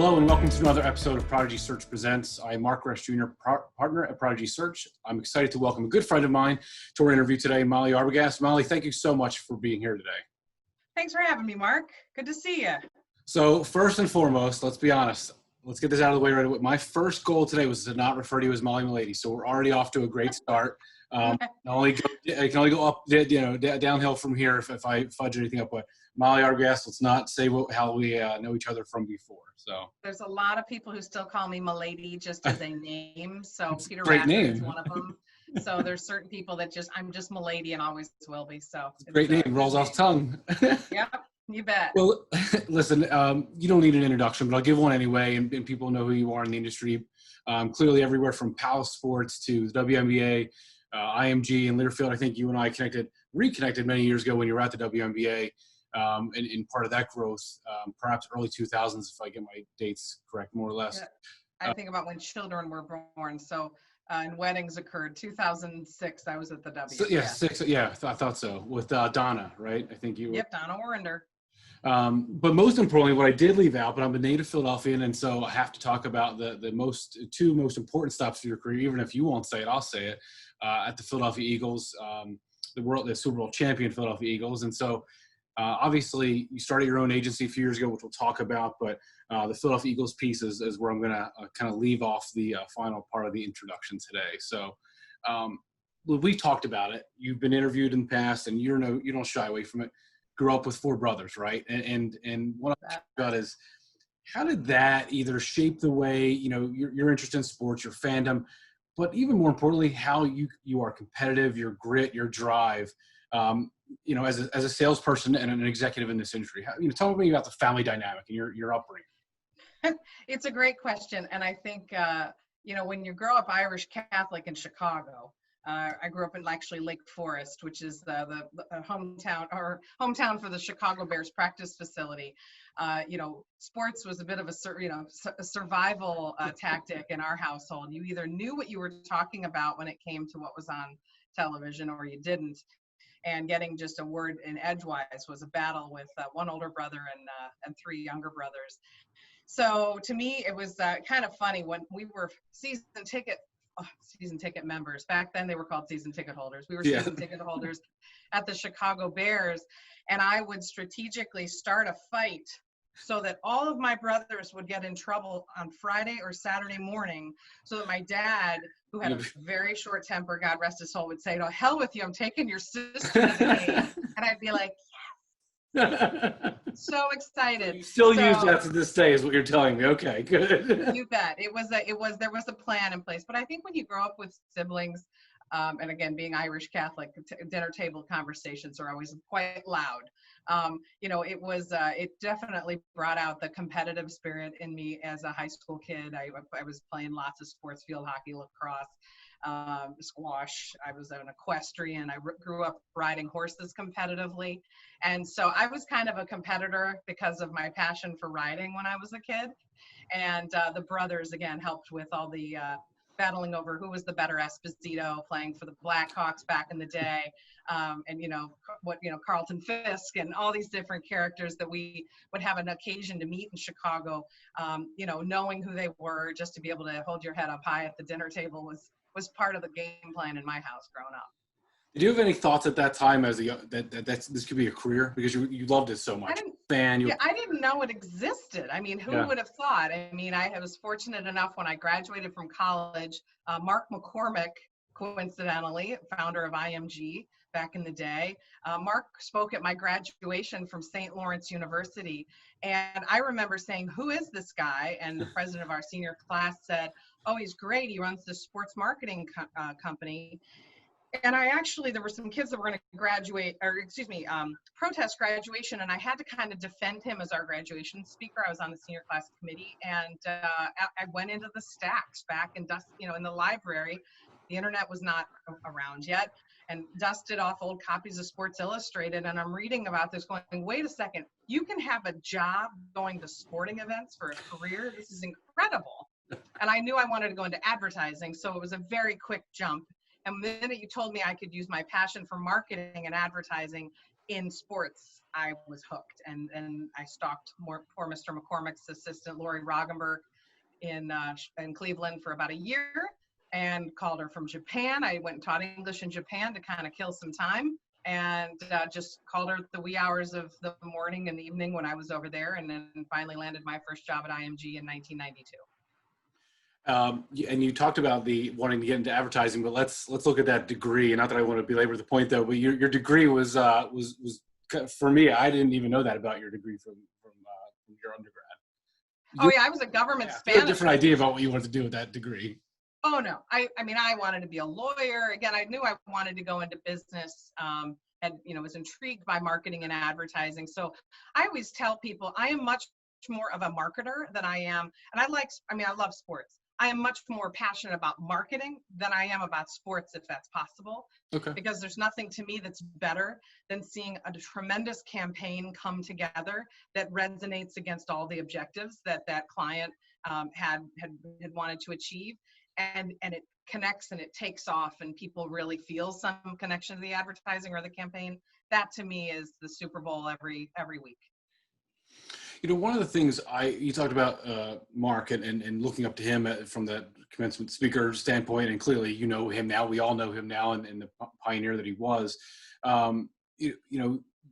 Hello and welcome to another episode of Prodigy Search Presents. I'm Mark Resch Jr., partner at Prodigy Search. I'm excited to welcome a good friend of mine to our interview today, Molly Arbogast. Molly, thank you so much for being here today. Thanks for having me, Mark. Good to see you. So first and foremost, let's be honest. Let's get this out of the way right away. My first goal today was to not refer to you as Molly Milady, so we're already off to a great start. I can only go up, downhill from here if I fudge anything up. But Molly Arbogast, let's not say how we know each other from before. So there's a lot of people who still call me Milady just as a name. So Peter great Radford name. is one of them. So there's certain people that I'm just Milady and always will be. So great name, rolls off the tongue. Yep, you bet. Well, listen, you don't need an introduction, but I'll give one anyway, and people know who you are in the industry. Clearly everywhere from Palace Sports to the WNBA, IMG and Learfield. I think you and I reconnected many years ago when you were at the WNBA. And part of that growth, perhaps early 2000s, if I get my dates correct, more or less. Yeah. I think about when children were born. So, and weddings occurred. 2006, I was at the W. So, I thought so. With Donna, right? I think you were. Yep, Donna Warinder. But most importantly, what I did leave out, but I'm a native Philadelphian, and so I have to talk about the two most important stops of your career. Even if you won't say it, I'll say it. At the Philadelphia Eagles, the Super Bowl champion Philadelphia Eagles, and so. Obviously, you started your own agency a few years ago, which we'll talk about, but the Philadelphia Eagles piece is where I'm going to kind of leave off the final part of the introduction today. So we talked about it. You've been interviewed in the past, and you don't shy away from it. Grew up with four brothers, right? And what I'm talking about is how did that either shape the way, your interest in sports, your fandom, but even more importantly, how you are competitive, your grit, your drive, as a salesperson and an executive in this industry. Tell me about the family dynamic and your upbringing. It's a great question. And I think, when you grow up Irish Catholic in Chicago, I grew up in actually Lake Forest, which is the hometown for the Chicago Bears practice facility. Sports was a bit of a survival tactic in our household. You either knew what you were talking about when it came to what was on television or you didn't. And getting just a word in edgewise was a battle with one older brother and three younger brothers. So to me, it was kind of funny when we were season ticket members. Back then they were called season ticket holders. We were season ticket holders at the Chicago Bears. And I would strategically start a fight so that all of my brothers would get in trouble on Friday or Saturday morning so that my dad, who had a very short temper, God rest his soul, would say, "To hell with you, I'm taking your sister to the game." And I'd be like, yes. So excited. You still use that to this day is what you're telling me. Okay, good. You bet. There was a plan in place. But I think when you grow up with siblings, and again, being Irish Catholic, dinner table conversations are always quite loud. It definitely brought out the competitive spirit in me as a high school kid. I was playing lots of sports, field hockey, lacrosse, squash. I was an equestrian. I grew up riding horses competitively. And so I was kind of a competitor because of my passion for riding when I was a kid. And the brothers, again, helped with all the battling over who was the better Esposito, playing for the Blackhawks back in the day, Carlton Fisk and all these different characters that we would have an occasion to meet in Chicago. Knowing wɁ they were, just to be able to hold your head up high at the dinner table was part of the game plan in my house growing up. Did you have any thoughts at that time as that this could be a career because you loved it so much? I didn't know it existed. I mean, who would have thought? I mean, I was fortunate enough when I graduated from college. Mark McCormick, coincidentally, founder of IMG back in the day. Mark spoke at my graduation from St. Lawrence University. And I remember saying, "Who is this guy?" And the president of our senior class said, "Oh, he's great. He runs the sports marketing company." And there were some kids that were going to protest graduation, and I had to kind of defend him as our graduation speaker. I was on the senior class committee, and I went into the stacks back in in the library. The internet was not around yet, and dusted off old copies of Sports Illustrated, and I'm reading about this going, wait a second, you can have a job going to sporting events for a career? This is incredible. And I knew I wanted to go into advertising, so it was a very quick jump. And the minute you told me I could use my passion for marketing and advertising in sports, I was hooked, and I stalked poor Mr. McCormick's assistant, Lori Roggenberg, in Cleveland for about a year, and called her from Japan. I went and taught English in Japan to kind of kill some time, and just called her the wee hours of the morning and evening when I was over there, and then finally landed my first job at IMG in 1992. And you talked about the wanting to get into advertising, but let's look at that degree. And not that I want to belabor the point, though, but your degree was for me. I didn't even know that about your degree from your undergrad. Oh yeah, I was a government Spanish. You had a different idea about what you wanted to do with that degree. Oh no, I mean, I wanted to be a lawyer. Again, I knew I wanted to go into business, and was intrigued by marketing and advertising. So I always tell people I am much more of a marketer than I am, and I love sports. I am much more passionate about marketing than I am about sports, if that's possible. Okay. Because there's nothing to me that's better than seeing a tremendous campaign come together that resonates against all the objectives that client had wanted to achieve, and it connects and it takes off, and people really feel some connection to the advertising or the campaign. That to me is the Super Bowl every week. One of the things you talked about Mark and looking up to him from the commencement speaker standpoint, and clearly you know him now. We all know him now, and the pioneer that he was.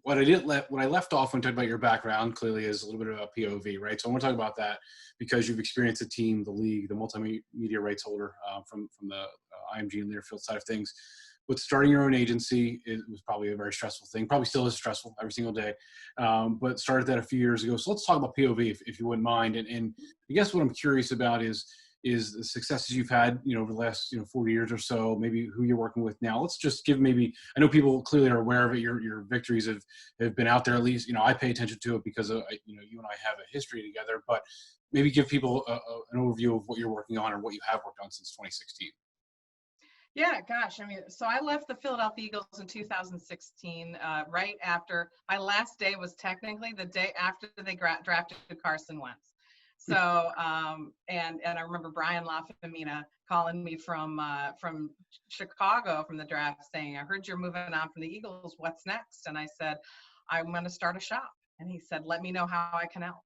What I left off when talking about your background clearly is a little bit about POV, right? So I want to talk about that because you've experienced the team, the league, the multimedia rights holder from the IMG and Learfield side of things. But starting your own agency, it was probably a very stressful thing. Probably still is stressful every single day. But started that a few years ago. So let's talk about POV if you wouldn't mind. And I guess what I'm curious about is the successes you've had, over the last 40 years or so, maybe who you're working with now. Let's just give I know people clearly are aware of it. Your victories have been out there, at least, I pay attention to it because of, you and I have a history together, but maybe give people an overview of what you're working on or what you have worked on since 2016. Yeah, gosh. I mean, so I left the Philadelphia Eagles in 2016, right after my last day was technically the day after they drafted Carson Wentz. So, and I remember Brian LaFemina calling me from Chicago from the draft saying, I heard you're moving on from the Eagles. What's next? And I said, I'm going to start a shop. And he said, let me know how I can help.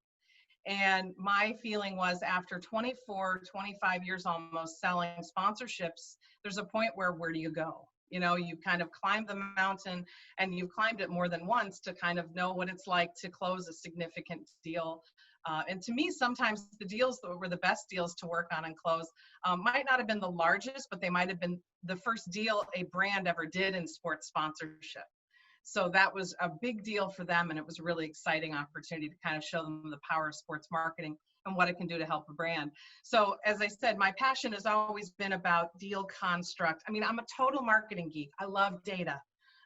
And my feeling was after 25 years almost selling sponsorships, there's a point where do you go? You kind of climbed the mountain, and you've climbed it more than once to kind of know what it's like to close a significant deal. And to me, sometimes the deals that were the best deals to work on and close might not have been the largest, but they might have been the first deal a brand ever did in sports sponsorship. So that was a big deal for them, and it was a really exciting opportunity to kind of show them the power of sports marketing and what it can do to help a brand. So as I said, my passion has always been about deal construct. I mean, I'm a total marketing geek. I love data.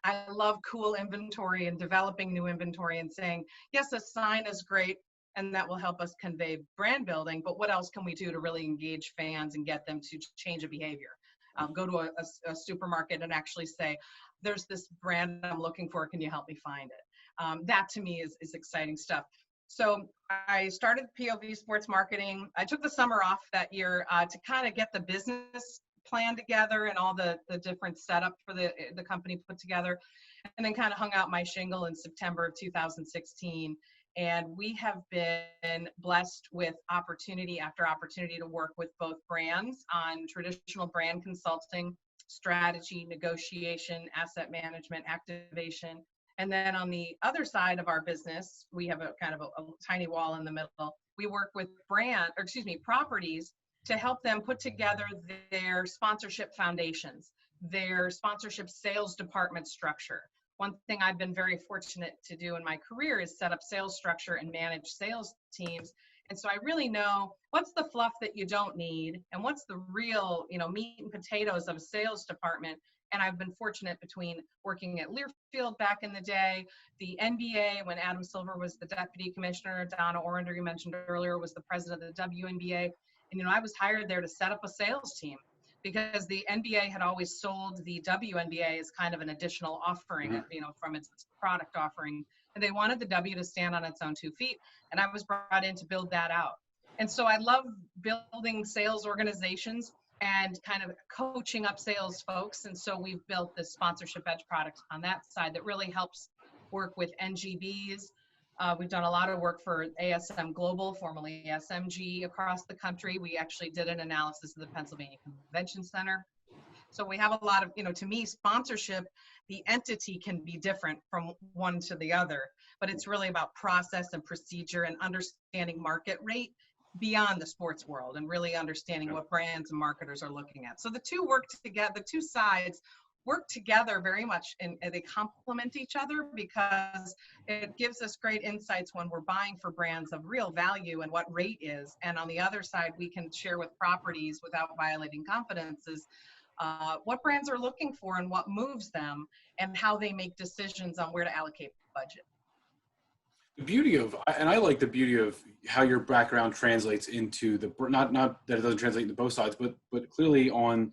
I love cool inventory and developing new inventory and saying, yes, a sign is great, and that will help us convey brand building, but what else can we do to really engage fans and get them to change a behavior? Go to a supermarket and actually say, there's this brand I'm looking for, can you help me find it? That to me is exciting stuff. So I started POV Sports Marketing. I took the summer off that year to kind of get the business plan together and all the different setup for the company put together, and then kind of hung out my shingle in September of 2016. And we have been blessed with opportunity after opportunity to work with both brands on traditional brand consulting, strategy, negotiation, asset management, activation. And then on the other side of our business, we have a kind of a tiny wall in the middle. We work with properties to help them put together their sponsorship foundations, their sponsorship sales department structure. One thing I've been very fortunate to do in my career is set up sales structure and manage sales teams. And so I really know what's the fluff that you don't need and what's the real, meat and potatoes of a sales department. And I've been fortunate between working at Learfield back in the day, the NBA, when Adam Silver was the deputy commissioner, Donna Orander, you mentioned earlier, was the president of the WNBA. And, I was hired there to set up a sales team, because the NBA had always sold the WNBA as kind of an additional offering, from its product offering. And they wanted the W to stand on its own 2 feet. And I was brought in to build that out. And so I love building sales organizations and kind of coaching up sales folks. And so we've built this Sponsorship Edge product on that side that really helps work with NGBs. We've done a lot of work for ASM Global, formerly SMG, across the country. We actually did an analysis of the Pennsylvania Convention Center. So we have a lot of, to me, sponsorship, the entity can be different from one to the other, but it's really about process and procedure and understanding market rate beyond the sports world and really understanding what brands and marketers are looking at. So the two work together, the two sides work together very much, and they complement each other because it gives us great insights when we're buying for brands of real value and what rate is. And on the other side, we can share with properties without violating confidences what brands are looking for and what moves them and how they make decisions on where to allocate budget. The beauty of, and I like the beauty of how your background translates into the, not that it doesn't translate into both sides, but clearly on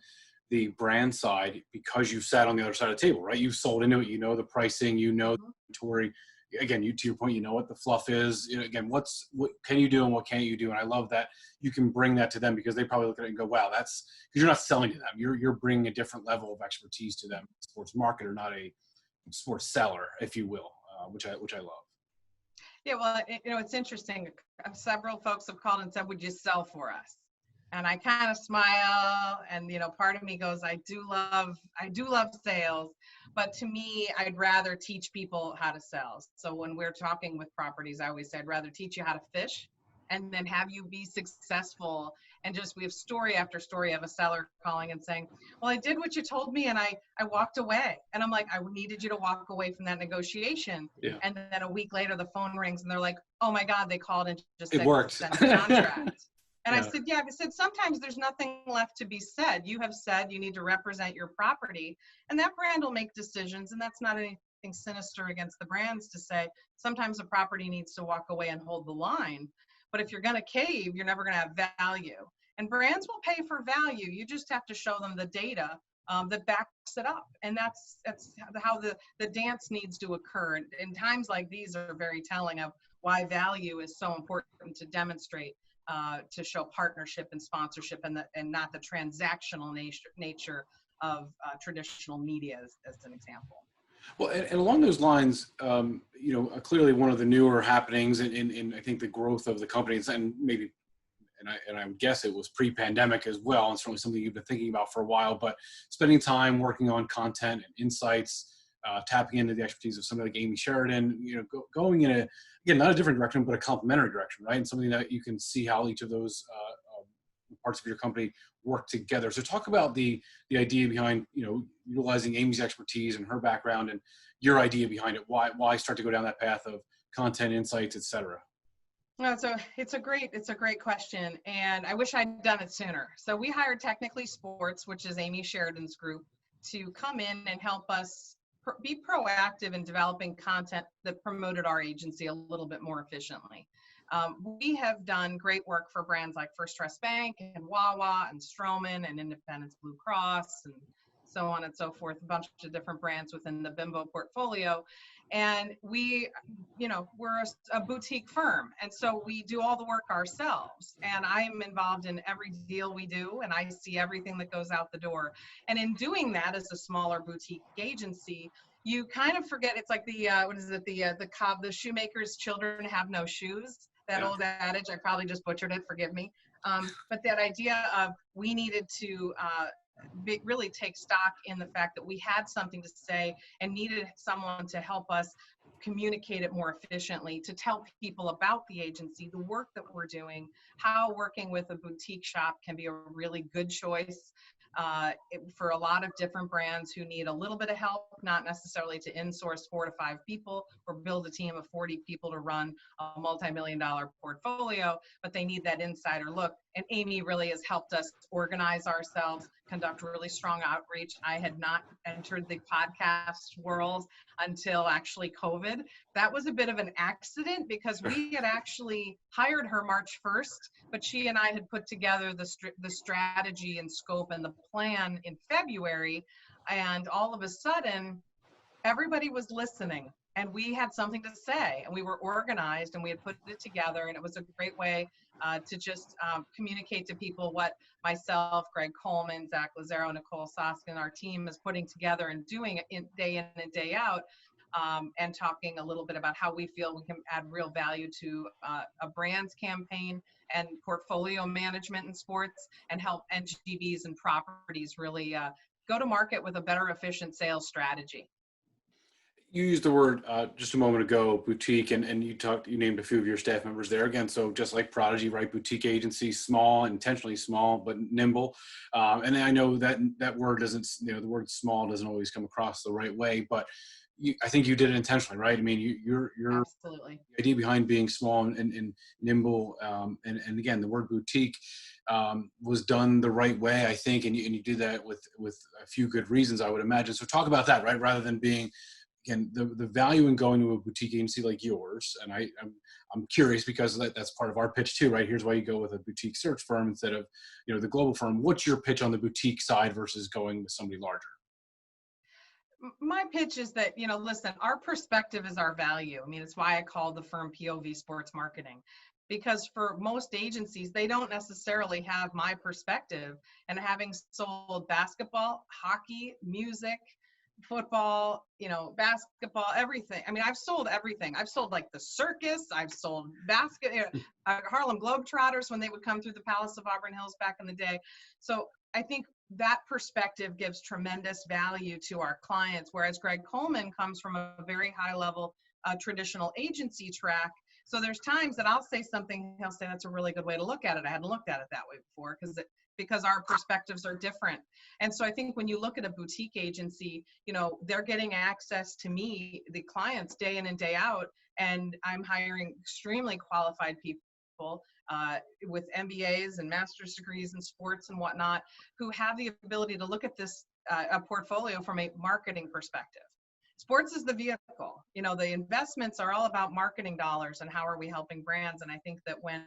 the brand side, because you've sat on the other side of the table, right? You've sold into it, the pricing, the inventory. Again, to your point, you know what the fluff is. Again, what can you do and what can't you do? And I love that you can bring that to them because they probably look at it and go, wow, that's, because you're not selling to them. You're bringing a different level of expertise to them. Sports marketer, not a sports seller, if you will, which I love. Yeah, well, it's interesting. Several folks have called and said, would you sell for us? And I kind of smile, and part of me goes, I do love sales, but to me, I'd rather teach people how to sell. So when we're talking with properties, I always say I'd rather teach you how to fish and then have you be successful. And we have story after story of a seller calling and saying, well, I did what you told me and I walked away. And I'm like, I needed you to walk away from that negotiation. Yeah. And then a week later, the phone rings and they're like, oh my God, they called and just said, it worked. Sent the contract. And Yeah. I said, sometimes there's nothing left to be said. You have said you need to represent your property, and that brand will make decisions. And that's not anything sinister against the brands to say, sometimes a property needs to walk away and hold the line. But if you're going to cave, you're never going to have value. And brands will pay for value. You just have to show them the data that backs it up. And that's how the dance needs to occur. And times like these are very telling of why value is so important to demonstrate. To show partnership and sponsorship and not the transactional nature of traditional media as an example. Well, and along those lines, clearly one of the newer happenings in I think the growth of the company, and maybe, and I would guess it was pre-pandemic as well, and certainly something you've been thinking about for a while, but spending time working on content and insights, tapping into the expertise of somebody like Amy Sheridan, going in a, again, not a different direction, but a complementary direction, right? And something that you can see how each of those parts of your company work together. So talk about the idea behind, utilizing Amy's expertise and her background and your idea behind it. Why start to go down that path of content, insights, et cetera? No, so it's a great question. And I wish I'd done it sooner. So we hired Technically Sports, which is Amy Sheridan's group, to come in and help us be proactive in developing content that promoted our agency a little bit more efficiently. We have done great work for brands like First Trust Bank and Wawa and Stroman and Independence Blue Cross and so on and so forth, a bunch of different brands within the Bimbo portfolio. And we're a boutique firm. And so we do all the work ourselves. And I'm involved in every deal we do, and I see everything that goes out the door. And in doing that as a smaller boutique agency, you kind of forget, it's like the shoemaker's children have no shoes. That old adage, I probably just butchered it, forgive me. But that idea of we needed to really take stock in the fact that we had something to say and needed someone to help us communicate it more efficiently, to tell people about the agency, the work that we're doing, how working with a boutique shop can be a really good choice for a lot of different brands who need a little bit of help, not necessarily to insource 4 to 5 people or build a team of 40 people to run a multi-million-dollar portfolio, but they need that insider look. And Amy really has helped us organize ourselves, conduct really strong outreach. I had not entered the podcast world until actually COVID. That was a bit of an accident because we had actually hired her March 1st, but she and I had put together the strategy and scope and the plan in February. And all of a sudden, everybody was listening and we had something to say and we were organized and we had put it together, and it was a great way to just communicate to people what myself, Greg Coleman, Zach Lazaro, Nicole Soskin, our team is putting together and doing it day in and day out. and talking a little bit about how we feel we can add real value to a brand's campaign and portfolio management in sports, and help NGVs and properties really go to market with a better, efficient sales strategy. You used the word just a moment ago, boutique, and you named a few of your staff members there again. So just like Prodigy, right? Boutique agency, small, intentionally small, but nimble. And I know that word doesn't, the word small doesn't always come across the right way, but I think you did it intentionally, right? I mean, you're Absolutely. the idea behind being small and nimble, and again, the word boutique was done the right way, I think, and you did that with a few good reasons, I would imagine. So talk about that, right? Rather than being, again, the value in going to a boutique agency like yours, and I'm curious because that's part of our pitch too, right? Here's why you go with a boutique search firm instead of the global firm. What's your pitch on the boutique side versus going with somebody larger? My pitch is that, listen, our perspective is our value. I mean, it's why I call the firm POV Sports Marketing, because for most agencies, they don't necessarily have my perspective. And having sold basketball, hockey, music, football, basketball, everything. I mean, I've sold everything. I've sold like the circus. I've sold Harlem Globetrotters when they would come through the Palace of Auburn Hills back in the day. So I think that perspective gives tremendous value to our clients, whereas Greg Coleman comes from a very high level traditional agency track. So there's times that I'll say something, he'll say, that's a really good way to look at it. I hadn't looked at it that way before, because our perspectives are different. And so I think when you look at a boutique agency, they're getting access to me, the clients, day in and day out, and I'm hiring extremely qualified people with MBAs and master's degrees in sports and whatnot, who have the ability to look at this a portfolio from a marketing perspective. Sports is the vehicle. The investments are all about marketing dollars and how are we helping brands. And I think that when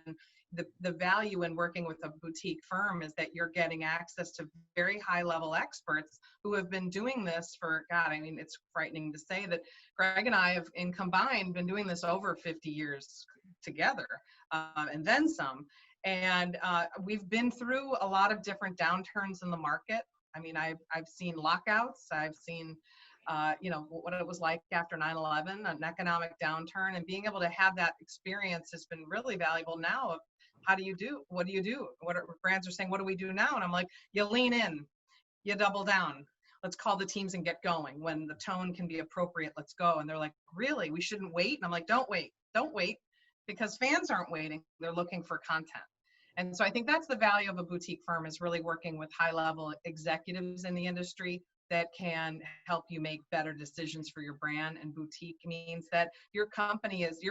the value in working with a boutique firm is that you're getting access to very high level experts who have been doing this for, God, I mean, it's frightening to say that Greg and I have in combined been doing this over 50 years together, and then some. And we've been through a lot of different downturns in the market. I mean, I've seen lockouts. I've seen what it was like after 9/11, an economic downturn, and being able to have that experience has been really valuable now. Of how do you do? What do you do? Brands are saying, what do we do now? And I'm like, you lean in, you double down. Let's call the teams and get going. When the tone can be appropriate, let's go. And they're like, really? We shouldn't wait? And I'm like, don't wait, because fans aren't waiting. They're looking for content. And so I think that's the value of a boutique firm, is really working with high-level executives in the industry that can help you make better decisions for your brand. And boutique means that your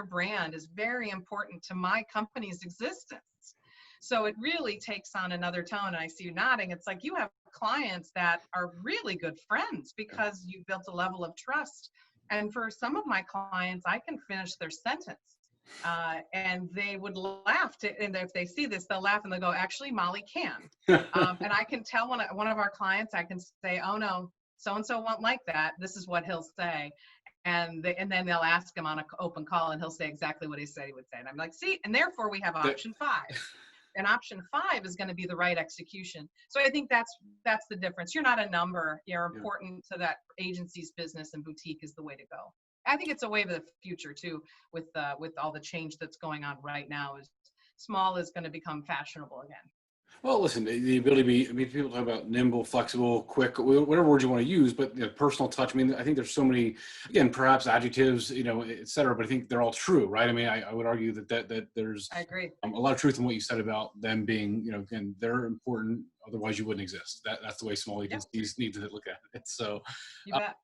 brand is very important to my company's existence. So it really takes on another tone. And I see you nodding. It's like you have clients that are really good friends because you've built a level of trust. And for some of my clients, I can finish their sentence. And they would laugh, and if they see this, they'll laugh and they'll go, actually, Molly can. And I can tell one of our clients, I can say, oh no, so-and-so won't like that. This is what he'll say. And then they'll ask him on an open call, and he'll say exactly what he said he would say. And I'm like, see, and therefore we have option 5. And option 5 is going to be the right execution. So I think that's the difference. You're not a number. You're important to that agency's business, and boutique is the way to go. I think it's a wave of the future too, with all the change that's going on right now. Is small is going to become fashionable again. Well, listen, the ability to be, I mean, people talk about nimble, flexible, quick, whatever word you want to use, but personal touch. I mean, I think there's so many, again, perhaps adjectives, et cetera, but I think they're all true, right? I mean, I would argue that there's I agree. A lot of truth in what you said about them being, again, they're important. Otherwise you wouldn't exist. That's the way small agencies need to look at it. So you bet.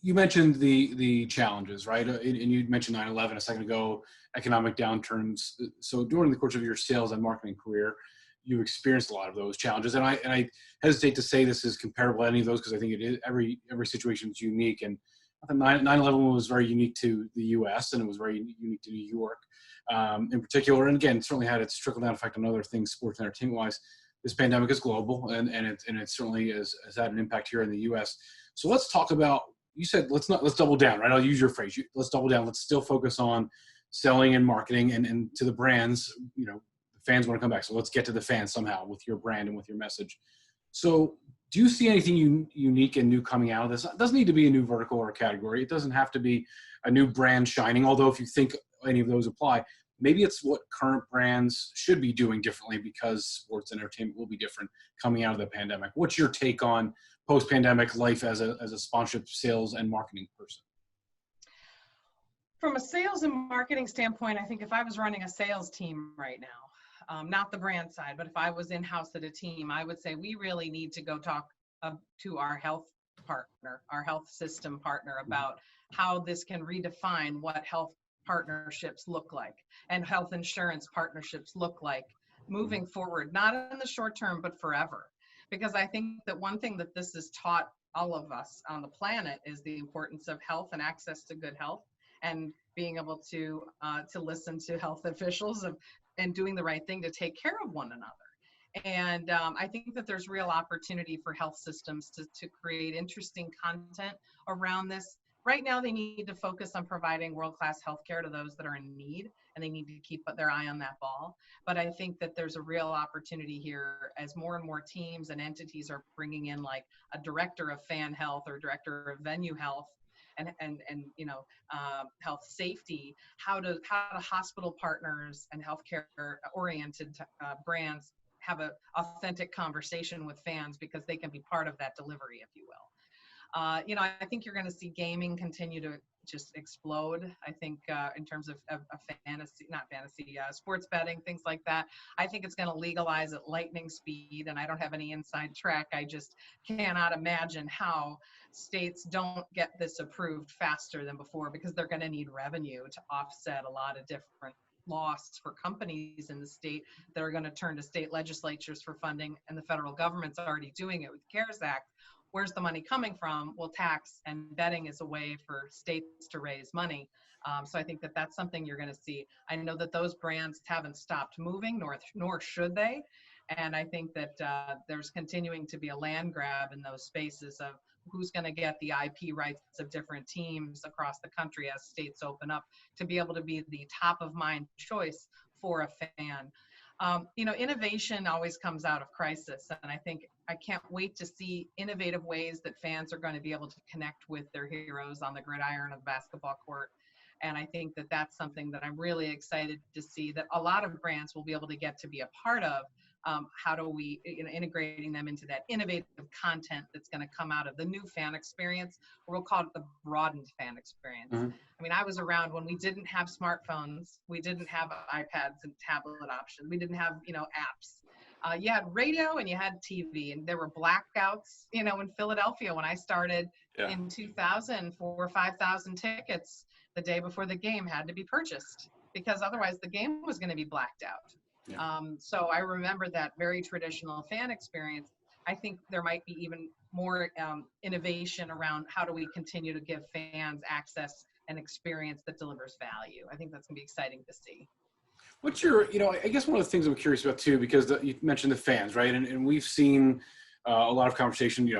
You mentioned the challenges, right? And you mentioned 9/11 a second ago, economic downturns. So during the course of your sales and marketing career, you experienced a lot of those challenges. And I hesitate to say this is comparable to any of those, because I think it is, every situation is unique. And I think 9/11 was very unique to the U.S. and it was very unique to New York in particular. And again, it certainly had its trickle-down effect on other things, sports and entertainment-wise. This pandemic is global, and it certainly has had an impact here in the U.S. So let's talk about. You said let's double down, right? I'll use your phrase. Let's double down. Let's still focus on selling and marketing and to the brands. The fans want to come back, so let's get to the fans somehow with your brand and with your message. So Do you see anything unique and new coming out of this? It doesn't need to be a new vertical or a category. It doesn't have to be a new brand shining, although if you think any of those apply, maybe it's what current brands should be doing differently because sports and entertainment will be different coming out of the pandemic. What's your take on post-pandemic life as a sponsorship, sales, and marketing person? From a sales and marketing standpoint, I think if I was running a sales team right now, not the brand side, but if I was in-house at a team, I would say we really need to go talk to our health partner, our health system partner, about how this can redefine what health partnerships look like and health insurance partnerships look like moving forward, not in the short term, but forever. Because I think that one thing that this has taught all of us on the planet is the importance of health and access to good health, and being able to listen to health officials and doing the right thing to take care of one another. And I think that there's real opportunity for health systems to create interesting content around this. Right now, they need to focus on providing world-class healthcare to those that are in need, and they need to keep their eye on that ball. But I think that there's a real opportunity here as more and more teams and entities are bringing in like a director of fan health or director of venue health and health safety, how do hospital partners and healthcare oriented brands have an authentic conversation with fans, because they can be part of that delivery, if you will. I think you're going to see gaming continue to just explode. I think in terms of sports betting, things like that. I think it's going to legalize at lightning speed, and I don't have any inside track. I just cannot imagine how states don't get this approved faster than before, because they're going to need revenue to offset a lot of different loss for companies in the state that are going to turn to state legislatures for funding, and the federal government's already doing it with the CARES Act. Where's the money coming from? Well, tax and betting is a way for states to raise money. So I think that that's something you're going to see. I know that those brands haven't stopped moving, nor should they. And I think that there's continuing to be a land grab in those spaces of who's going to get the IP rights of different teams across the country as states open up, to be able to be the top of mind choice for a fan. Innovation always comes out of crisis. And I think I can't wait to see innovative ways that fans are going to be able to connect with their heroes on the gridiron of the basketball court. And I think that that's something that I'm really excited to see that a lot of brands will be able to get to be a part of. How do we, integrating them into that innovative content that's going to come out of the new fan experience, or we'll call it the broadened fan experience. Mm-hmm. I mean, I was around when we didn't have smartphones, we didn't have iPads and tablet options, we didn't have, apps. You had radio and you had TV, and there were blackouts, in Philadelphia when I started in 2000, 4,000 or 5,000 tickets the day before the game had to be purchased, because otherwise the game was going to be blacked out. Yeah. So I remember that very traditional fan experience. I think there might be even more innovation around how do we continue to give fans access and experience that delivers value. I think that's going to be exciting to see. What's your, I guess one of the things I'm curious about too, because you mentioned the fans, right? And we've seen a lot of conversation,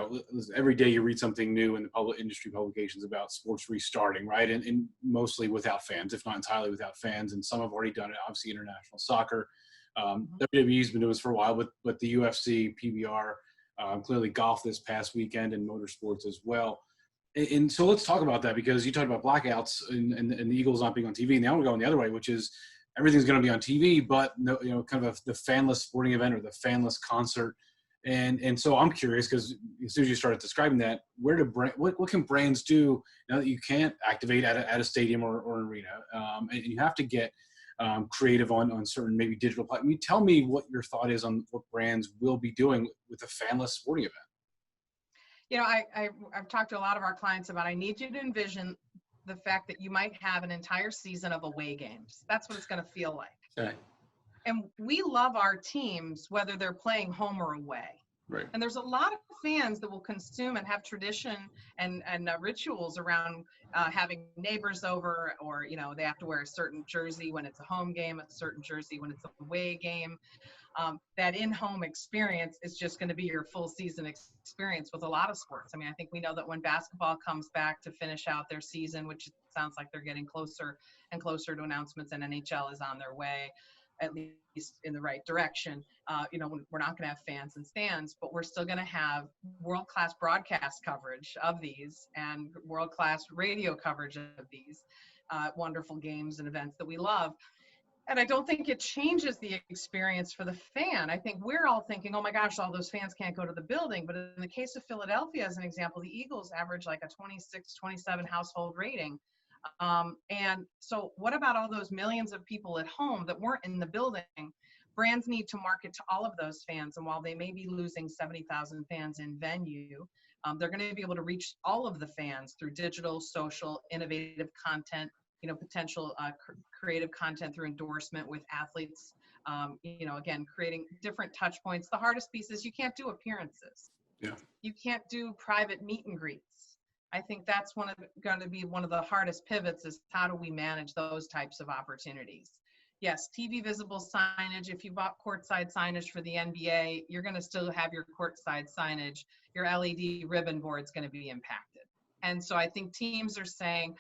every day you read something new in the public industry publications about sports restarting, right? And mostly without fans, if not entirely without fans. And some have already done it, obviously international soccer. WWE's been doing this for a while, but the UFC, PBR, clearly golf this past weekend, and motorsports as well. And so let's talk about that, because you talked about blackouts and the Eagles not being on TV. And now we're going the other way, which is everything's going to be on TV, but no, kind of the fanless sporting event or the fanless concert. And so I'm curious, because as soon as you started describing that, what can brands do now that you can't activate at a stadium or an arena, and you have to get creative on certain maybe digital platforms? Tell me what your thought is on what brands will be doing with a fanless sporting event. I've talked to a lot of our clients about, I need you to envision the fact that you might have an entire season of away games. That's what it's going to feel like. Okay. And we love our teams, whether they're playing home or away. Right. And there's a lot of fans that will consume and have tradition and rituals around having neighbors over, or, they have to wear a certain jersey when it's a home game, a certain jersey when it's an away game. That in-home experience is just going to be your full season experience with a lot of sports. I mean, I think we know that when basketball comes back to finish out their season, which it sounds like they're getting closer and closer to announcements, and NHL is on their way. at least in the right direction. We're not going to have fans and stands, but we're still going to have world-class broadcast coverage of these and world-class radio coverage of these wonderful games and events that we love. And I don't think it changes the experience for the fan. I think we're all thinking, oh my gosh, all those fans can't go to the building. But in the case of Philadelphia, as an example, the Eagles average like a 26, 27 household rating. And so what about all those millions of people at home that weren't in the building? Brands need to market to all of those fans. And while they may be losing 70,000 fans in venue, they're going to be able to reach all of the fans through digital, social, innovative content, potential creative content through endorsement with athletes, again, creating different touch points. The hardest piece is you can't do appearances. Yeah. You can't do private meet and greets. I think that's going to be one of the hardest pivots is how do we manage those types of opportunities? Yes, TV visible signage. If you bought courtside signage for the NBA, you're going to still have your courtside signage. Your LED ribbon board is going to be impacted. And so I think teams are saying,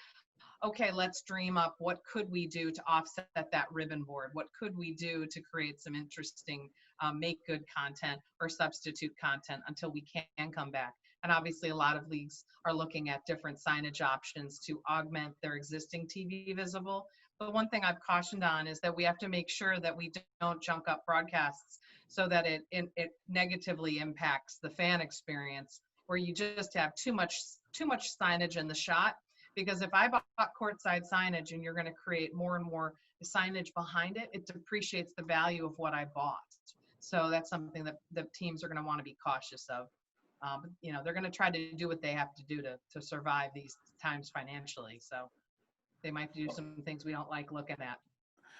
okay, let's dream up what could we do to offset that ribbon board? What could we do to create some interesting make good content or substitute content until we can come back? And obviously a lot of leagues are looking at different signage options to augment their existing TV visible. But one thing I've cautioned on is that we have to make sure that we don't junk up broadcasts so that it negatively impacts the fan experience, where you just have too much signage in the shot. Because if I bought courtside signage and you're going to create more and more signage behind it, it depreciates the value of what I bought. So that's something that the teams are going to want to be cautious of. They're going to try to do what they have to do to survive these times financially. So they might do some things we don't like looking at.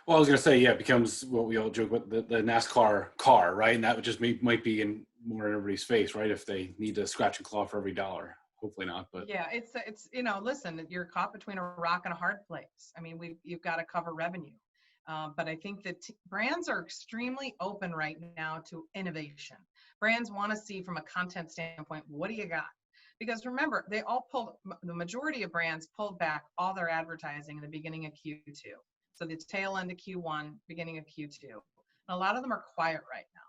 Well, I was going to say, yeah, it becomes what we all joke about, the NASCAR car, right? And that would just might be in more in everybody's face, right? If they need to scratch and claw for every dollar. Hopefully not, but yeah, it's listen, you're caught between a rock and a hard place. I mean, you've got to cover revenue, but I think that brands are extremely open right now to innovation. Brands want to see from a content standpoint, what do you got? Because remember, the majority of brands pulled back all their advertising in the beginning of Q2, so the tail end of Q1, beginning of Q2. And a lot of them are quiet right now.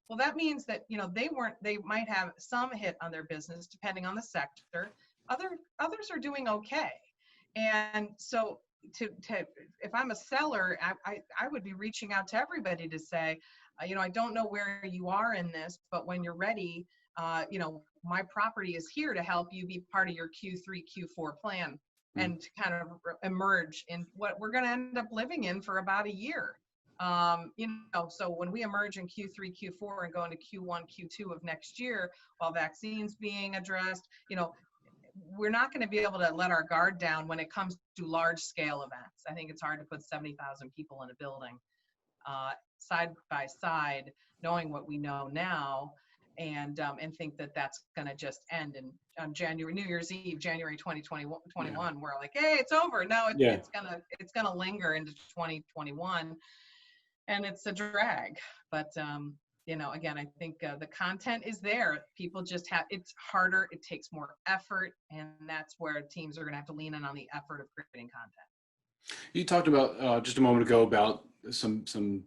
Well, that means that, they might have some hit on their business depending on the sector. Others are doing okay. And so if I'm a seller, I would be reaching out to everybody to say, I don't know where you are in this, but when you're ready, my property is here to help you be part of your Q3, Q4 plan and to kind of emerge in what we're going to end up living in for about a year. So when we emerge in Q3, Q4 and go into Q1, Q2 of next year, while vaccines being addressed, we're not going to be able to let our guard down when it comes to large scale events. I think it's hard to put 70,000 people in a building side by side, knowing what we know now, and think that that's going to just end on New Year's Eve, January 2021. Yeah. We're like, hey, it's over. No, it's gonna linger into 2021. And it's a drag, but again, I think the content is there. People just it's harder, it takes more effort, and that's where teams are going to have to lean in on the effort of creating content. You talked about just a moment ago about some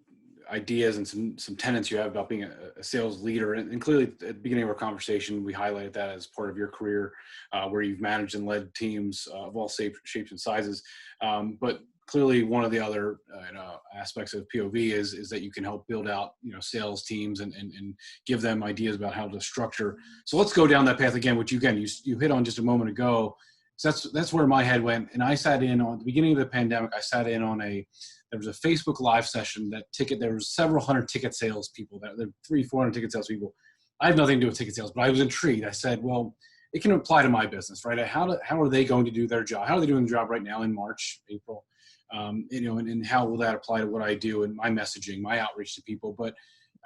ideas and some tenets you have about being a sales leader, and clearly at the beginning of our conversation, we highlighted that as part of your career, where you've managed and led teams of all shapes and sizes, but clearly one of the other aspects of POV is that you can help build out sales teams and give them ideas about how to structure. So let's go down that path again, which you hit on just a moment ago. So that's where my head went. And I sat in on the beginning of the pandemic. I sat in on there was a Facebook Live session there was several hundred ticket sales people, there were 300-400 ticket sales people. I have nothing to do with ticket sales, but I was intrigued. I said, well, it can apply to my business, right? How are they going to do their job? How are they doing the job right now in March, April? And how will that apply to what I do and my messaging, my outreach to people? But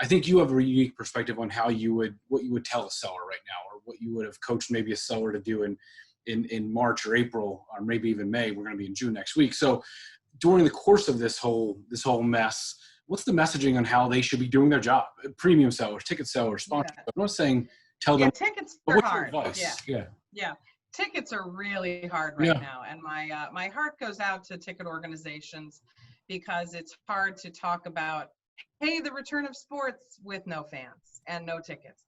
I think you have a unique perspective on what you would tell a seller right now, or what you would have coached maybe a seller to do in March or April, or maybe even May. We're going to be in June next week. So during the course of this whole mess, what's the messaging on how they should be doing their job? Premium sellers, ticket sellers, sponsors. Yeah. I'm not saying tell them. Tickets are hard. Yeah. Tickets are really hard right now, and my heart goes out to ticket organizations. because it's hard to talk about, hey, the return of sports with no fans and no tickets.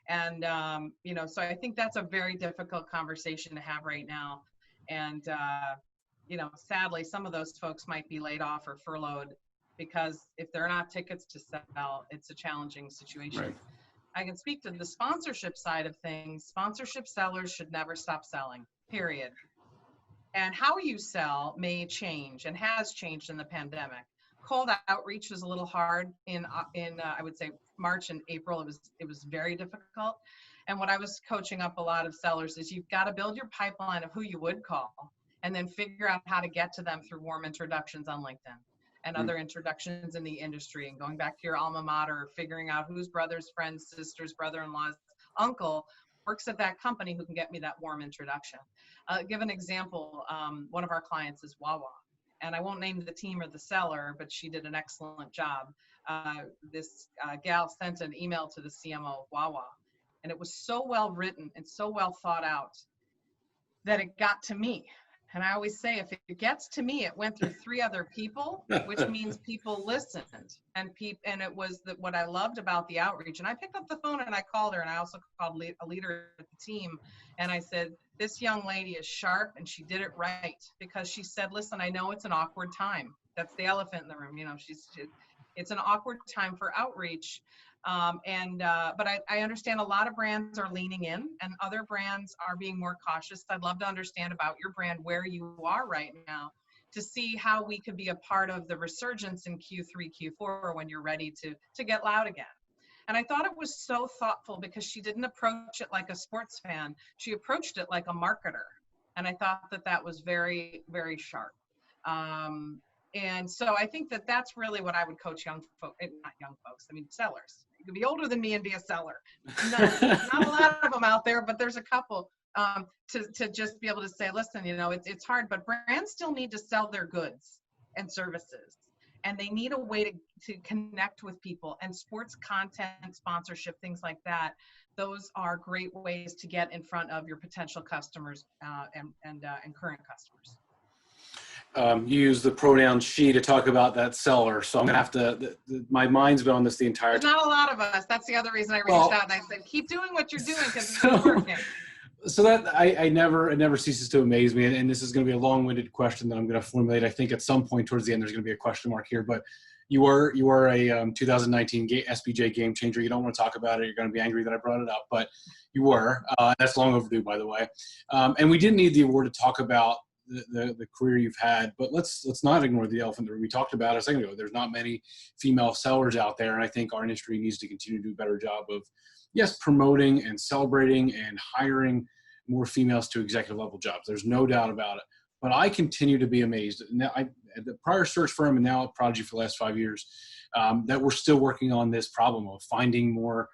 And, so I think that's a very difficult conversation to have right now. And, sadly, some of those folks might be laid off or furloughed because if there are not tickets to sell, it's a challenging situation. Right. I can speak to the sponsorship side of things. Sponsorship sellers should never stop selling, period. And how you sell may change and has changed in the pandemic. Cold outreach was a little hard in I would say March and April. It was very difficult. And what I was coaching up a lot of sellers is you've got to build your pipeline of who you would call and then figure out how to get to them through warm introductions on LinkedIn and other introductions in the industry, and going back to your alma mater, figuring out whose brothers, friends, sisters, brother-in-law's uncle works at that company who can get me that warm introduction. Give an example. One of our clients is Wawa. And I won't name the team or the seller, but she did an excellent job. This gal sent an email to the CMO of Wawa, and it was so well written and so well thought out that it got to me. And I always say, if it gets to me, it went through 3 other people, which means people listened. And it was what I loved about the outreach. And I picked up the phone and I called her, and I also called a leader at the team. And I said, this young lady is sharp, and she did it right, because she said, listen, I know it's an awkward time. That's the elephant in the room. It's an awkward time for outreach. But I understand a lot of brands are leaning in and other brands are being more cautious. I'd love to understand about your brand, where you are right now, to see how we could be a part of the resurgence in Q3, Q4 when you're ready to get loud again. And I thought it was so thoughtful because she didn't approach it like a sports fan. She approached it like a marketer. And I thought that was very, very sharp. And so I think that's really what I would coach not young folks, I mean, sellers. You could be older than me and be a seller. Not a lot of them out there, but there's a couple, to just be able to say, listen, it's hard, but brands still need to sell their goods and services. And they need a way to connect with people, and sports content, sponsorship, things like that. Those are great ways to get in front of your potential customers and current customers. You use the pronoun she to talk about that seller, so I'm gonna have to. My mind's been on this the entire time. There's not a lot of us. That's the other reason I reached out and I said, keep doing what you're doing because it's working. So that it never ceases to amaze me, and this is going to be a long-winded question that I'm going to formulate. I think at some point towards the end there's going to be a question mark here, but you were a 2019 SBJ game changer. You don't want to talk about it. You're going to be angry that I brought it up, but you were. That's long overdue, by the way. And we didn't need the award to talk about the career you've had, but let's not ignore the elephant that we talked about a second ago. There's not many female sellers out there, and I think our industry needs to continue to do a better job of, yes, promoting and celebrating and hiring more females to executive level jobs. There's no doubt about it. But I continue to be amazed. Now, at the prior search firm and now at Prodigy for the last 5 years, that we're still working on this problem of finding more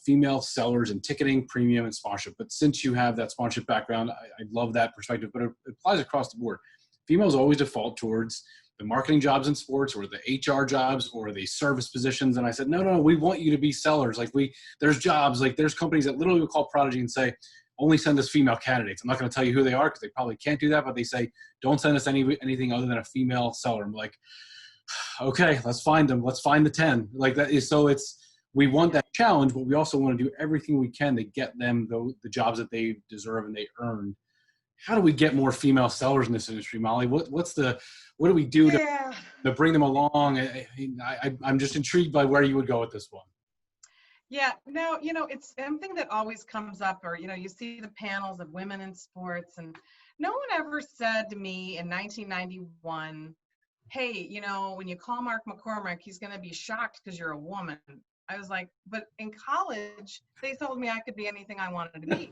female sellers in ticketing, premium, and sponsorship. But since you have that sponsorship background, I love that perspective, but it applies across the board. Females always default towards the marketing jobs in sports or the HR jobs or the service positions. And I said, no, we want you to be sellers. Like there's jobs, like there's companies that literally will call Prodigy and say, only send us female candidates. I'm not going to tell you who they are because they probably can't do that, but they say, don't send us anything other than a female seller. I'm like, okay, let's find them. Let's find the 10. Like that is, so we want that challenge, but we also want to do everything we can to get them the jobs that they deserve and they earn. How do we get more female sellers in this industry, Molly? What do we do to bring them along? I'm just intrigued by where you would go with this one. Yeah, no, it's something that always comes up, or, you see the panels of women in sports, and no one ever said to me in 1991, hey, when you call Mark McCormick, he's going to be shocked because you're a woman. I was like, but in college, they told me I could be anything I wanted to be.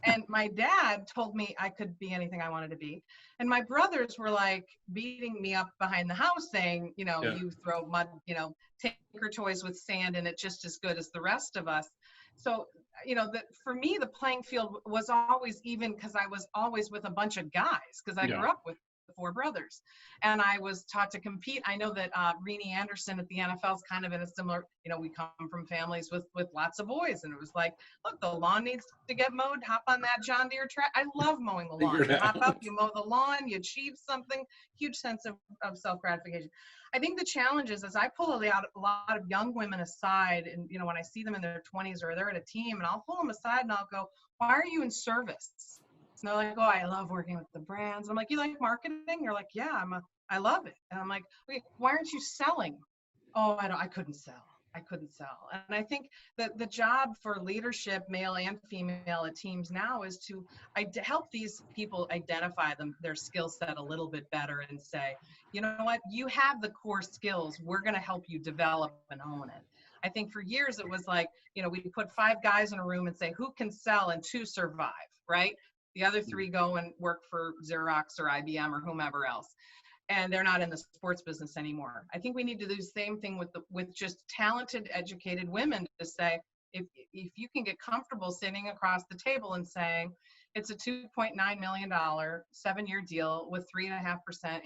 And my dad told me I could be anything I wanted to be. And my brothers were like beating me up behind the house saying, you throw mud, Tinker toys with sand in it just as good as the rest of us. So, for me, the playing field was always even because I was always with a bunch of guys because I grew up with four brothers. And I was taught to compete. I know that Renee Anderson at the NFL is kind of in a similar, we come from families with lots of boys. And it was like, look, the lawn needs to get mowed. Hop on that John Deere track. I love mowing the lawn. You hop up, you mow the lawn, you achieve something, huge sense of self-gratification. I think the challenge is, as I pull a lot of young women aside, and when I see them in their 20s or they're at a team, and I'll pull them aside and I'll go, why are you in service? And they're like, oh, I love working with the brands. I'm like, you like marketing? You're like, yeah, I love it. And I'm like, okay, why aren't you selling? Oh, I couldn't sell. I couldn't sell. And I think that the job for leadership, male and female at teams now, is to help these people identify their skill set a little bit better and say, you know what, you have the core skills. We're going to help you develop and hone it. I think for years it was like, we put 5 guys in a room and say, who can sell, and 2 survive, right? The other 3 go and work for Xerox or IBM or whomever else. And they're not in the sports business anymore. I think we need to do the same thing with just talented, educated women, to say, if you can get comfortable sitting across the table and saying, it's a $2.9 million 7-year deal with 3.5%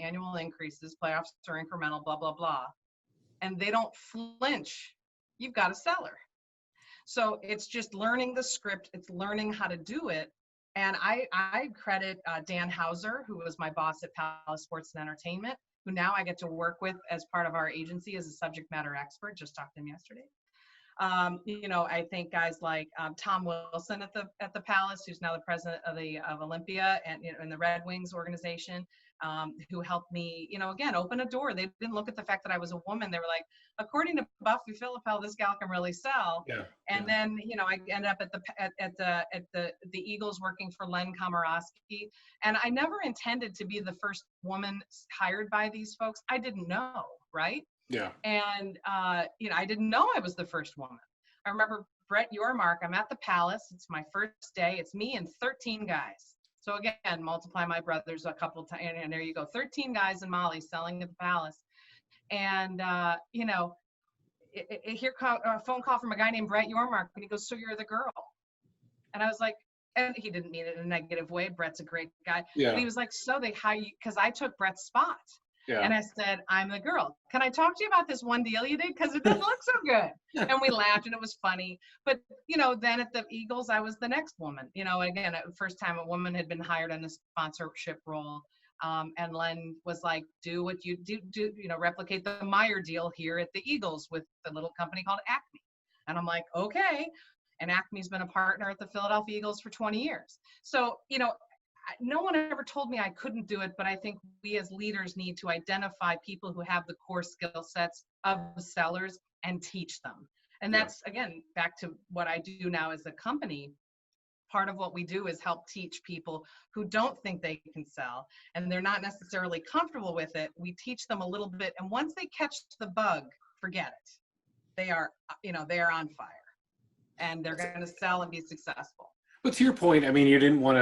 annual increases, playoffs are incremental, blah, blah, blah. And they don't flinch, you've got a seller. So it's just learning the script. It's learning how to do it. And I credit Dan Hauser, who was my boss at Palace Sports and Entertainment, who now I get to work with as part of our agency as a subject matter expert. Just talked to him yesterday. I think guys like Tom Wilson at the Palace, who's now the president of Olympia and in the Red Wings organization, who helped me, again, open a door. They didn't look at the fact that I was a woman. They were like, according to Buffy Philippel, this gal can really sell. Yeah. And then, I ended up at the Eagles working for Len Komorowski. And I never intended to be the first woman hired by these folks. I didn't know, right? Yeah. And, I didn't know I was the first woman. I remember Brett Yormark, I'm at the Palace. It's my first day. It's me and 13 guys. So again, multiply my brothers a couple times, and there you go. 13 guys and Molly selling at the Palace. And, here a phone call from a guy named Brett Yormark, and he goes, so you're the girl. And I was like, and he didn't mean it in a negative way. Brett's a great guy. Yeah. But he was like, so they hire you, because I took Brett's spot. Yeah. And I said, I'm the girl. Can I talk to you about this one deal you did? Because it doesn't look so good. And we laughed, and it was funny. But, then at the Eagles, I was the next woman. Again, first time a woman had been hired in a sponsorship role. And Len was like, do what you do, replicate the Meyer deal here at the Eagles with the little company called Acme. And I'm like, okay. And Acme's been a partner at the Philadelphia Eagles for 20 years. So, no one ever told me I couldn't do it, but I think we as leaders need to identify people who have the core skill sets of sellers and teach them. And that's, again, back to what I do now as a company. Part of what we do is help teach people who don't think they can sell and they're not necessarily comfortable with it. We teach them a little bit. And once they catch the bug, forget it. They are on fire and they're going to sell and be successful. But to your point, I mean, you didn't want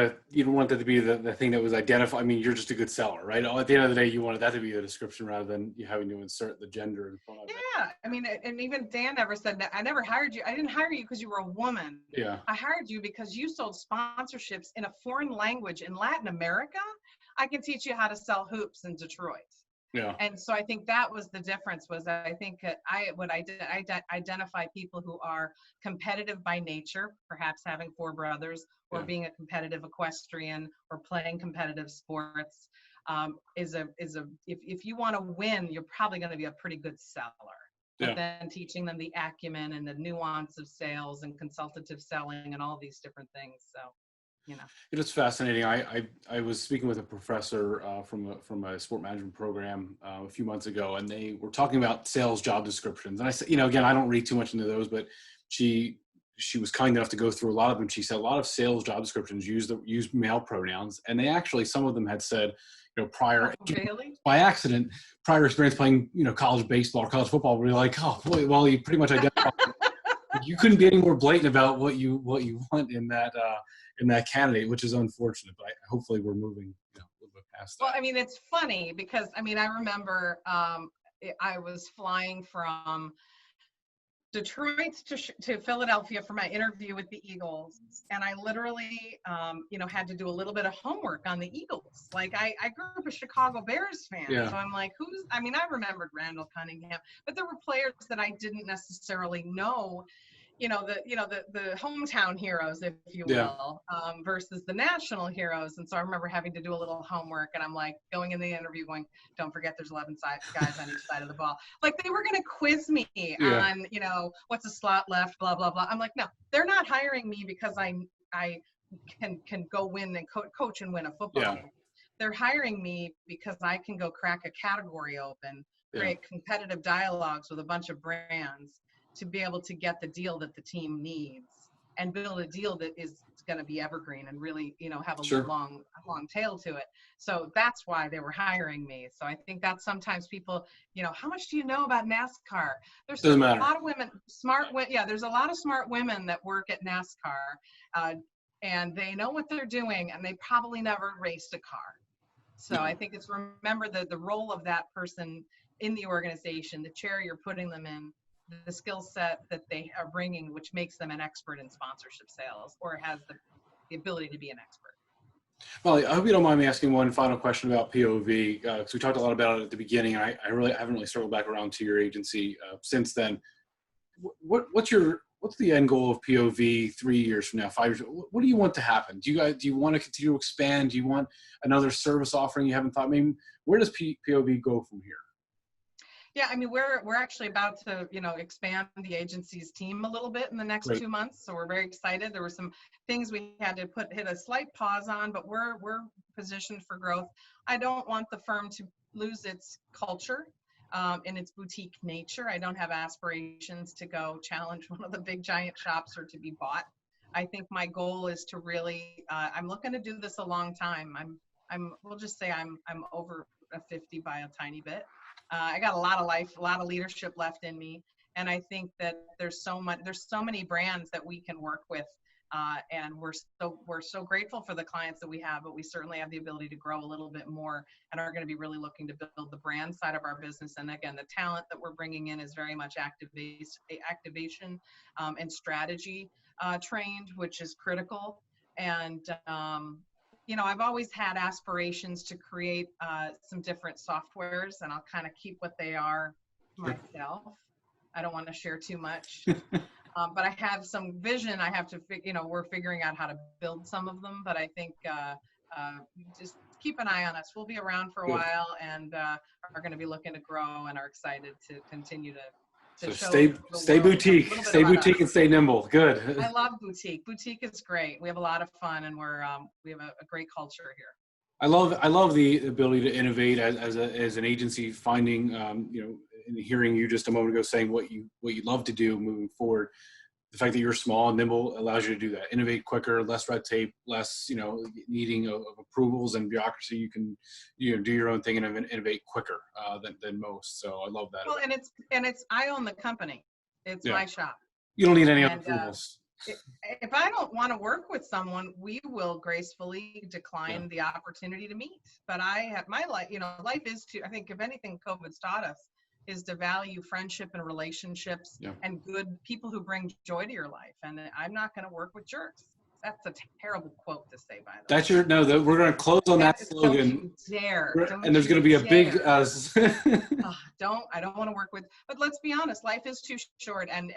that to be the thing that was identified. I mean, you're just a good seller, right? At the end of the day, you wanted that to be the description rather than you having to insert the gender in front of it. Yeah. I mean, and even Dan never said that. I never hired you. I didn't hire you because you were a woman. Yeah. I hired you because you sold sponsorships in a foreign language in Latin America. I can teach you how to sell hoops in Detroit. Yeah. And so I think that was the difference, was that I think I identify people who are competitive by nature, perhaps having 4 brothers or being a competitive equestrian or playing competitive sports. If you want to win, you're probably going to be a pretty good seller. But then teaching them the acumen and the nuance of sales and consultative selling and all these different things. So. It is fascinating. I was speaking with a professor from a sport management program a few months ago, and they were talking about sales job descriptions. And I said, again, I don't read too much into those, but she was kind enough to go through a lot of them. She said a lot of sales job descriptions use male pronouns, and they actually, some of them had said, prior by accident, prior experience playing, college baseball or college football, where you're like, oh boy, well, you pretty much identified. You couldn't be any more blatant about what you want in that candidate, which is unfortunate, but hopefully we're moving a little bit past that. Well, I mean, it's funny because, I remember I was flying from Detroit to Philadelphia for my interview with the Eagles. And I literally, had to do a little bit of homework on the Eagles. Like I grew up a Chicago Bears fan. Yeah. So I'm like, I remembered Randall Cunningham, but there were players that I didn't necessarily know, the hometown heroes, if you will, versus the national heroes. And so I remember having to do a little homework, and I'm like going in the interview going, don't forget there's 11 guys on each side of the ball. Like they were going to quiz me on, what's a slot left, blah, blah, blah. I'm like, no, they're not hiring me because I can go win and coach and win a football game. They're hiring me because I can go crack a category open, create competitive dialogues with a bunch of brands, to be able to get the deal that the team needs and build a deal that is going to be evergreen and really, have a long tail to it. So that's why they were hiring me. So I think that sometimes people, how much do you know about NASCAR? There's a lot of women, there's a lot of smart women that work at NASCAR, and they know what they're doing, and they probably never raced a car. So I think it's remember the role of that person in the organization, the chair you're putting them in, the skill set that they are bringing, which makes them an expert in sponsorship sales or has the ability to be an expert. Well, I hope you don't mind me asking one final question about POV, because we talked a lot about it at the beginning, and I haven't really circled back around to your agency since then. What's the end goal of POV 3 years from now, 5 years? What do you want to happen? Do you want to continue to expand? Do you want another service offering you haven't thought? I mean, where does POV go from here? Yeah, we're actually about to, expand the agency's team a little bit in the next 2 months. So we're very excited. There were some things we had to hit a slight pause on, but we're positioned for growth. I don't want the firm to lose its culture and its boutique nature. I don't have aspirations to go challenge one of the big giant shops or to be bought. I think my goal is to really, I'm looking to do this a long time. We'll just say I'm over 50 by a tiny bit. I got a lot of life, a lot of leadership left in me. And I think that there's so many brands that we can work with. And we're so grateful for the clients that we have, but we certainly have the ability to grow a little bit more and are going to be really looking to build the brand side of our business. And again, the talent that we're bringing in is very much activation and strategy trained, which is critical. And, I've always had aspirations to create some different softwares, and I'll kind of keep what they are myself. I don't want to share too much, but I have some vision. I have to, we're figuring out how to build some of them, but I think just keep an eye on us. We'll be around for a while and are going to be looking to grow and are excited to continue to so stay boutique and stay nimble. Good. I love boutique. Boutique is great. We have a lot of fun, and we have a great culture here. I love the ability to innovate as an agency, finding and hearing you just a moment ago saying what you love to do moving forward. The fact that you're small and nimble allows you to do that. Innovate quicker, less red tape, less needing of approvals and bureaucracy. You can do your own thing and innovate quicker than most. So I love that. Well, and it's I own the company. It's my shop. You don't need any other approvals. If I don't want to work with someone, we will gracefully decline the opportunity to meet. But I have my life. Life is I think if anything, COVID's taught us is to value friendship and relationships and good people who bring joy to your life. And I'm not going to work with jerks. That's a terrible quote to say, by the way. We're going to close on that slogan. Don't you dare. And there's going to be a big. I don't want to work with. But let's be honest, life is too short, and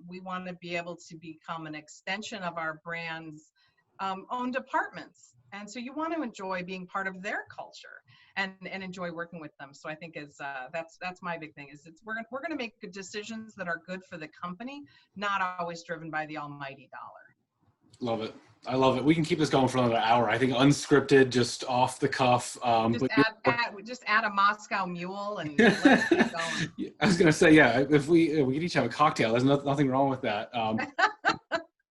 we want to be able to become an extension of our brand's own departments. And so you want to enjoy being part of their culture and enjoy working with them. So I think that's my big thing is we're going to make good decisions that are good for the company, not always driven by the almighty dollar. Love it. I love it. We can keep this going for another hour. I think unscripted, just off the cuff. Just add a Moscow Mule and let's keep going. I was going to say, if we could each have a cocktail, there's nothing wrong with that.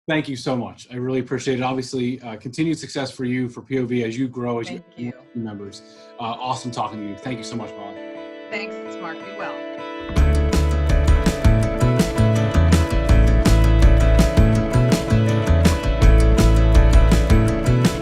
Thank you so much. I really appreciate it. Obviously, continued success for you, for POV, as you grow, as you members. Awesome talking to you. Thank you so much, Molly. Thanks, Mark. Be well.